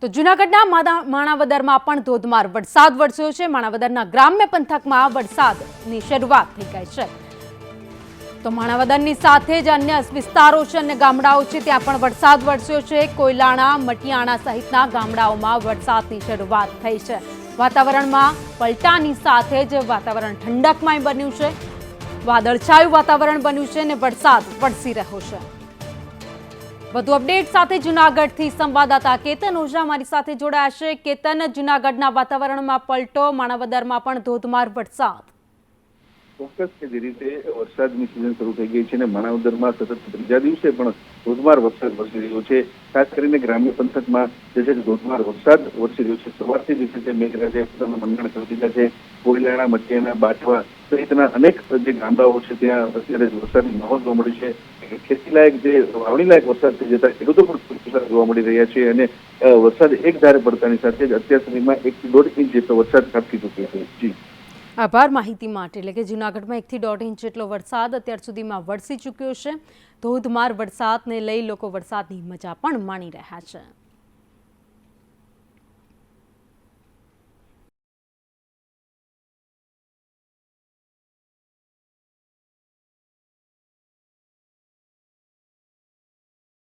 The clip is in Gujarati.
તો જૂનાગઢના માણાવદરમાં પણ ધોધમાર વરસાદ વરસ્યો છે। માણાવદરના ગ્રામ્ય પંથકમાં વરસાદની શરૂઆત થઈ ગઈ છે। તો માણાવદરની સાથે જ અન્ય વિસ્તારો છે અને ગામડાઓ છે ત્યાં પણ વરસાદ વરસ્યો છે। કોયલાણા, મટિયાણા સહિતના ગામડાઓમાં વરસાદની શરૂઆત થઈ છે। વાતાવરણમાં પલટાની સાથે જ વાતાવરણ ઠંડકમય બન્યું છે। વાદળછાયું વાતાવરણ બન્યું છે અને વરસાદ વરસી રહ્યો છે। વધુ અપડેટ સાથે જૂનાગઢથી સંવાદદાતા કેતન ઓઝા મારી સાથે જોડાયા છે। કેતન, જૂનાગઢના વાતાવરણમાં પલટો, માણાવદરમાં પણ ધોધમાર વરસાદ। ચોક્કસ કે જે રીતે વરસાદની સિઝન શરૂ થઈ ગઈ છે અને માણાવદરમાં સતત ત્રીજા દિવસે પણ ધોધમાર વરસાદ વરસી રહ્યો છે। ખાસ કરીને ગ્રામ્ય પંથકમાં જે છે ધોધમાર વરસાદ વરસી રહ્યો છે। સવારથી જ છે મેઘરાજાએ પોતાના મંડાણ કરી દીધા છે। કોયલાણા, મટિયાણા, બાટવા સહિતના અનેક જે ગામડાઓ છે ત્યાં અત્યારે વરસાદની માહોલ જોવા મળી છે। ખેતીલાયક જે વાવણીલાયક વરસાદ થઈ જતા ખેડૂતો પણ જોવા મળી રહ્યા છે અને વરસાદ એક ધારે પડતાની સાથે જ અત્યાર સુધીમાં 1 થી 1.5 ઇંચ જેટલો વરસાદ ખાબકી ચૂક્યો છે। જી આભાર માહિતી માટે। એટલે કે જૂનાગઢમાં 1 થી 1.5 ઇંચ જેટલો વરસાદ અત્યાર સુધીમાં વરસી ચૂક્યો છે। ધોધમાર વરસાદને લઈ લોકો વરસાદની મજા પણ માણી રહ્યા છે।